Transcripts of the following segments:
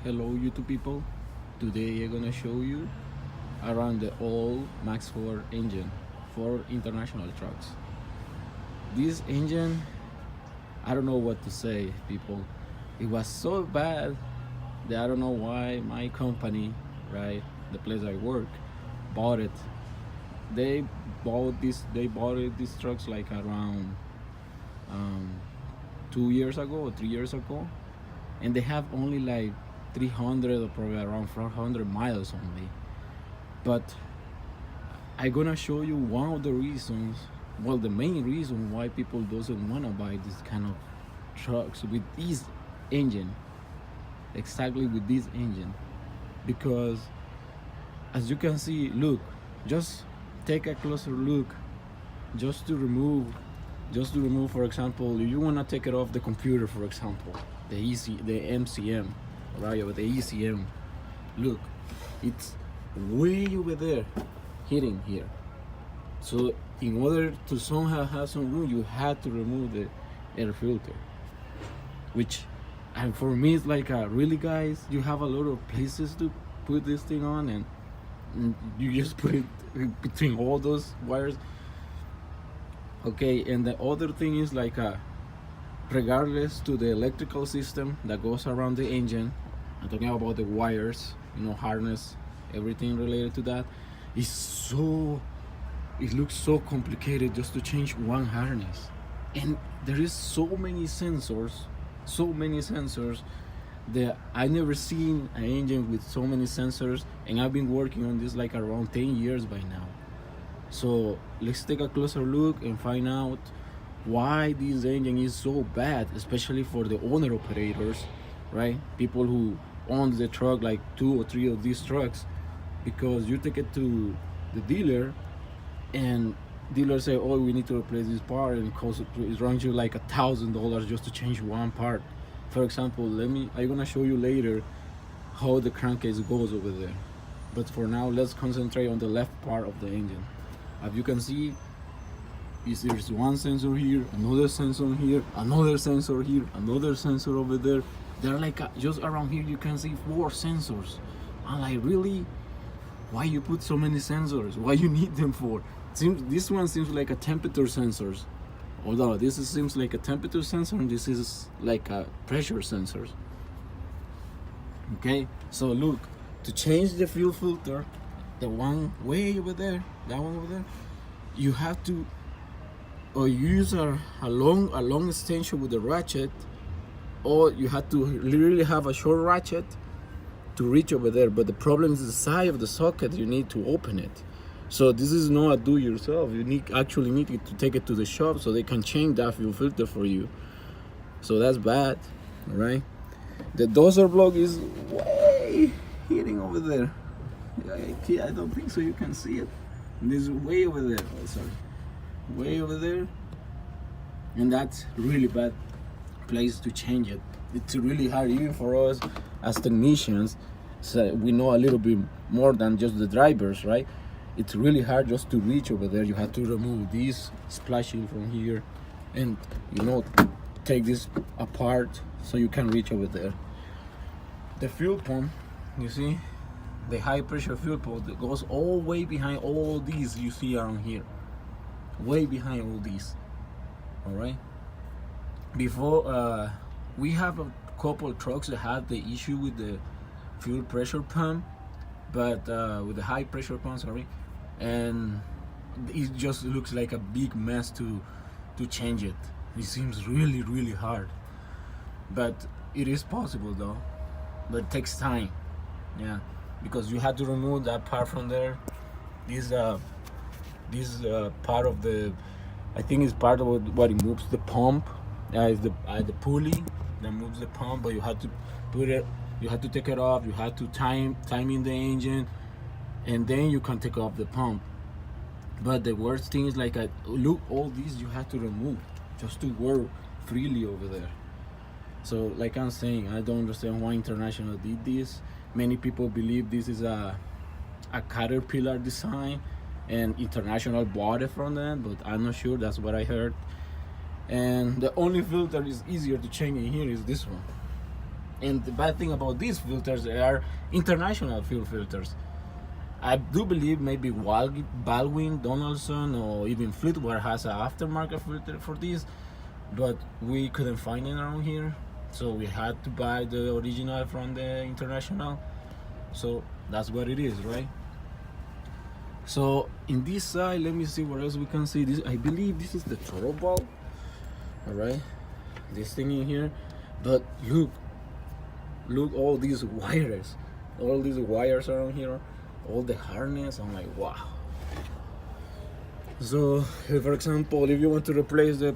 Hello YouTube people, today I'm gonna show you around the old Maxxforce engine for international trucks. This engine, I don't know what to say people. It was so bad that I don't know why my company, right, the place I work, bought it. These trucks like around um, 2 years ago or 3 years ago, and they have only like 300 or probably around 400 miles only. But I'm gonna show you one of the reasons, well, the main reason why people doesn't wanna buy this kind of trucks with this engine, exactly with this engine, because as you can see, look, just take a closer look, just to remove, for example, if you wanna take it off the computer, for example, the MCM, right, or the ECM. Look, it's way over there, hitting here. So in order to somehow have some room, you had to remove the air filter, which, and for me, it's like, really, guys, you have a lot of places to put this thing on, and you just put it between all those wires. Okay, and the other thing is like, regardless to the electrical system that goes around the engine, I'm talking about the wires, harness, everything related to that, it looks so complicated just to change one harness. And there is so many sensors that I never seen an engine with so many sensors, and I've been working on this like around 10 years by now. So let's take a closer look and find out why this engine is so bad, especially for the owner operators, right? People who own the truck, like 2 or 3 of these trucks, because you take it to the dealer and dealer say, oh, we need to replace this part, and it runs you like $1,000 just to change one part. For example, I'm gonna show you later how the crankcase goes over there. But for now, let's concentrate on the left part of the engine. As you can see, there's one sensor here, another sensor here, another sensor here, another sensor over there. They're like, just around here you can see 4 sensors. I'm like, really? Why you put so many sensors? Why you need them for? This one seems like a temperature sensors. Although seems like a temperature sensor, and this is like a pressure sensors. Okay, so look, to change the fuel filter, the one way over there, that one over there, you have to use a long extension with a ratchet, or you have to literally have a short ratchet to reach over there. But the problem is the size of the socket you need to open it. So this is not a do-yourself. You actually need to take it to the shop so they can change that fuel filter for you. So that's bad, all right? The dozer block is way hitting over there. I don't think so you can see it. This is way over there. Oh, sorry, way over there, and that's really bad place to change it. It's really hard even for us as technicians. So we know a little bit more than just the drivers, right? It's really hard just to reach over there. You have to remove this splashing from here, and take this apart so you can reach over there. The fuel pump, you see, the high pressure fuel pump that goes all the way behind all these you see around here, way behind all these. All right, before we have a couple of trucks that had the issue with the fuel pressure pump, but with the high pressure pump, sorry, and it just looks like a big mess to change it. It seems really hard, but it is possible though, but it takes time. Yeah, because you have to remove that part from there. This part of the, I think it's part of what it moves the pump. Is the pulley that moves the pump, but you have to put it, you have to take it off, you have to time in the engine, and then you can take off the pump. But the worst thing is, like, look, all these you have to remove just to work freely over there. So like I'm saying, I don't understand why International did this. Many people believe this is a Caterpillar design and International bought it from them, but I'm not sure. That's what I heard. And the only filter is easier to change in here is this one. And the bad thing about these filters, they are international fuel filters. I do believe maybe Baldwin, Donaldson, or even Fleetwood has an aftermarket filter for this, but we couldn't find it around here, so we had to buy the original from the international. So that's what it is, right? So in this side, let me see what else we can see. This, I believe this is the throttle valve. All right, this thing in here, but look all these wires around here, all the harness. I'm like, wow. So for example, if you want to replace the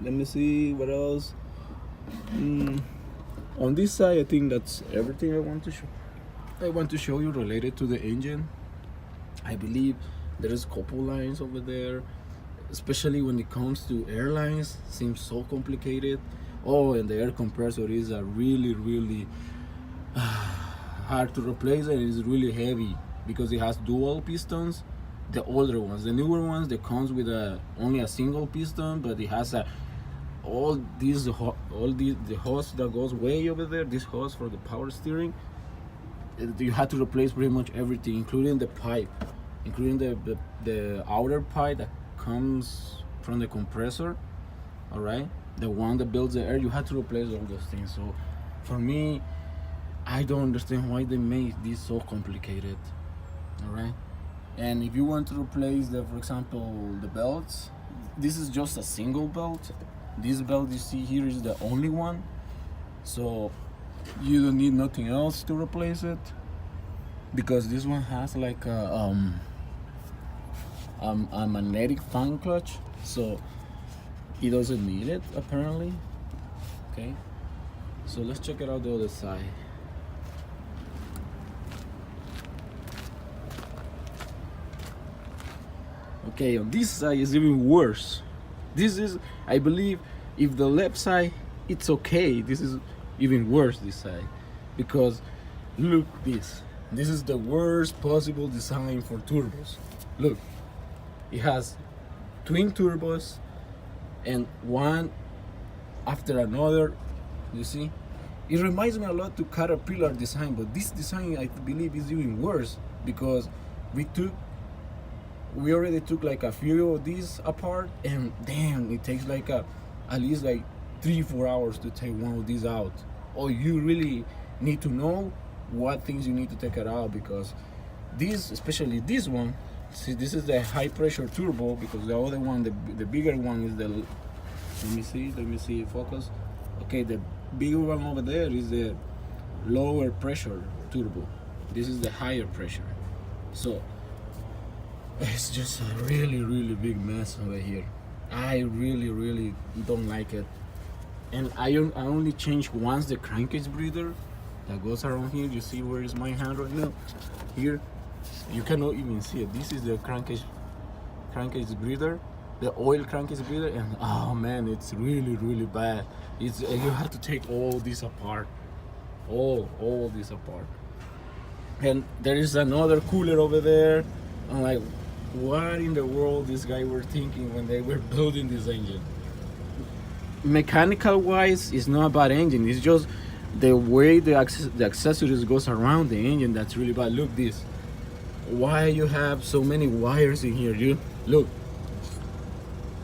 let me see what else. On this side, I think that's everything I want to show you related to the engine. I believe there is a couple lines over there, especially when it comes to airlines. Seems so complicated. Oh, and the air compressor is a really hard to replace, and it's really heavy because it has dual pistons. The older ones, the newer ones, they comes with only a single piston, but it has all the hose that goes way over there. This hose for the power steering, you have to replace pretty much everything, including the pipe, including the outer pipe that comes from the compressor. All right, the one that builds the air, you have to replace all those things. So for me, I don't understand why they make this so complicated. All right. And if you want to replace for example, the belts, this is just a single belt. This belt you see here is the only one, so you don't need nothing else to replace it, because this one has like a magnetic fan clutch, so it doesn't need it apparently. Okay, so let's check it out the other side. Okay, on this side is even worse. This is, I believe, if the left side it's okay, this is even worse, this side, because look this is the worst possible design for turbos. Look, it has twin turbos and one after another. You see, it reminds me a lot to Caterpillar design, but this design I believe is even worse, because we already took like a few of these apart, and damn, it takes like at least like 3-4 hours to take one of these out. Or you really need to know what things you need to take it out, because this, especially this one, see, this is the high pressure turbo, because the other one, the bigger one is the, let me see focus. Okay, the bigger one over there is the lower pressure turbo. This is the higher pressure. So it's just a really big mess over here. I really don't like it. And I only change once the crankcase breather that goes around here. You see where is my hand right now? Here, you cannot even see it. This is the crankcase breather, the oil crankcase breather, and oh man, it's really bad. It's you have to take all this apart, all this apart. And there is another cooler over there. I'm like, what in the world this guy were thinking when they were building this engine? Mechanical wise, it's not a bad engine. It's just the way the accessories goes around the engine that's really bad. Look this. Why you have so many wires in here? You look.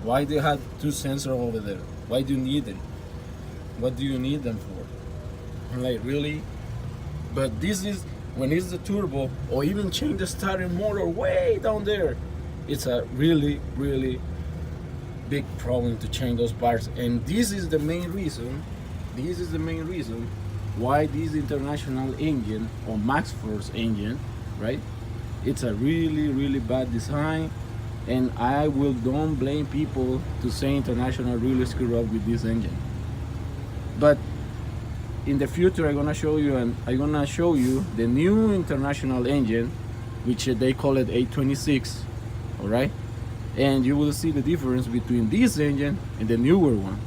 Why do you have two sensors over there? Why do you need them? What do you need them for? I'm like, really? But this is when it's the turbo, or even change the starting motor way down there. It's a really big problem to change those parts, and this is the main reason. This is the main reason why this international engine, or Maxxforce engine, right? It's a really bad design, and I don't blame people to say international really screw up with this engine. But in the future, I'm gonna show you the new international engine, which they call it 826. All right, and you will see the difference between this engine and the newer one,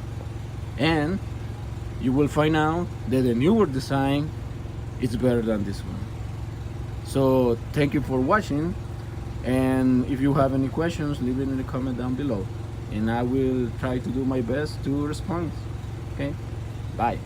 and you will find out that the newer design is better than this one. So thank you for watching, and if you have any questions, leave it in the comment down below, and I will try to do my best to respond. Okay, bye.